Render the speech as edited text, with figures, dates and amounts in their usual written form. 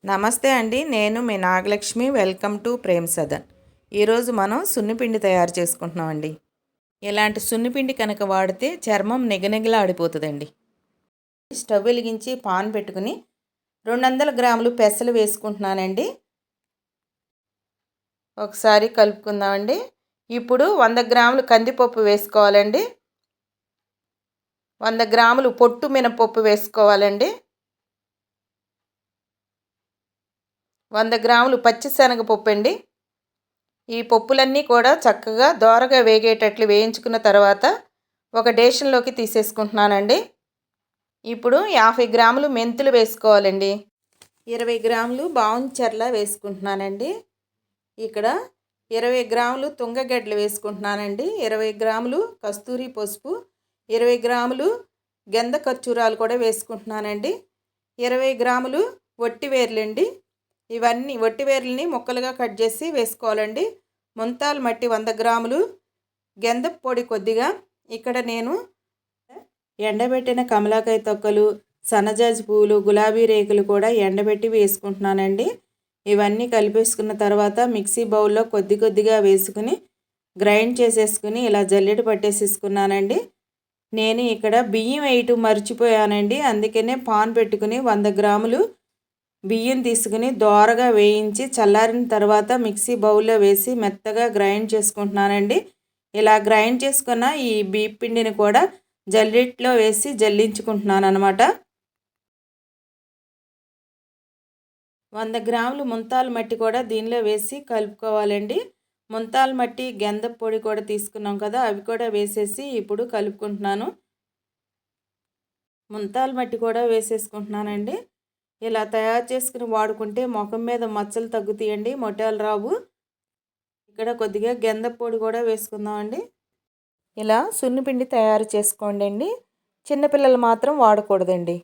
నమస్తే అండి, నేను మీ నాగలక్ష్మి. Welcome to Prem Sadan. ఈరోజు మనం సున్నిపిండి తయారు చేసుకుంటున్నామండి. ఇలాంటి సున్నిపిండి కనుక వాడితే చర్మం నిగనిగలాడిపోతుందండి. స్టవ్ వెలిగించి పాన్ పెట్టుకుని 200 గ్రాములు పెసలు వేసుకుంటున్నానండి. ఒకసారి కలుపుకుందామండి. ఇప్పుడు 100 గ్రాములు కందిపప్పు వేసుకోవాలండి. 100 గ్రాములు పొట్టు మినపప్పు వేసుకోవాలండి. 100 గ్రాములు పచ్చిశనగపప్పు అండి. ఈ పప్పులన్నీ కూడా చక్కగా దోరగా వేగేటట్లు వేయించుకున్న తర్వాత ఒక డేషన్లోకి తీసేసుకుంటున్నానండి. ఇప్పుడు 50 గ్రాములు మెంతులు వేసుకోవాలండి. 20 గ్రాములు బావుంచర్ల వేసుకుంటున్నానండి. ఇక్కడ 20 గ్రాములు తుంగగడ్డలు వేసుకుంటున్నానండి. 20 గ్రాములు కస్తూరి పసుపు, 20 గ్రాములు గంధ ఖర్జూరాలు కూడా వేసుకుంటున్నానండి. 20 గ్రాములు వట్టివేర్లండి. ఇవన్నీ వట్టివేర్లని ముక్కలుగా కట్ చేసి వేసుకోవాలండి. ముంతాల్ మట్టి 100 గ్రాములు, గంధపు పొడి కొద్దిగా. ఇక్కడ నేను ఎండబెట్టిన కమలాకాయ తొక్కలు, సన్నజాజి పువ్వులు, గులాబీ రేకులు కూడా ఎండబెట్టి వేసుకుంటున్నానండి. ఇవన్నీ కలిపేసుకున్న తర్వాత మిక్సీ బౌల్లో కొద్ది కొద్దిగా వేసుకుని గ్రైండ్ చేసేసుకుని ఇలా జల్లెడ పట్టేసేసుకున్నానండి. నేను ఇక్కడ బియ్యం వేయటం మర్చిపోయానండి. అందుకనే పాన్ పెట్టుకుని 100 గ్రాములు బియ్యం తీసుకుని దోరగా వేయించి చల్లారిన తర్వాత మిక్సీ బౌల్లో వేసి మెత్తగా గ్రైండ్ చేసుకుంటున్నానండి. ఇలా గ్రైండ్ చేసుకున్న ఈ బియ్య పిండిని కూడా జల్లెట్లో వేసి జల్లించుకుంటున్నాను అనమాట. 100 గ్రాములు ముంతాల మట్టి కూడా దీనిలో వేసి కలుపుకోవాలండి. ముంతాల మట్టి, గంధపు పొడి కూడా తీసుకున్నాం కదా, అవి కూడా వేసేసి ఇప్పుడు కలుపుకుంటున్నాను. ముంతాల మట్టి కూడా వేసేసుకుంటున్నానండి. ఇలా తయారు చేసుకుని వాడుకుంటే ముఖం మీద మచ్చలు తగ్గుతాయండి, మొటిమలు రావు. ఇక్కడ కొద్దిగా గంధపు పొడి కూడా వేసుకుందామండి. ఇలా సున్నిపిండి తయారు చేసుకోండి అండి. చిన్నపిల్లలు మాత్రం వాడకూడదండి.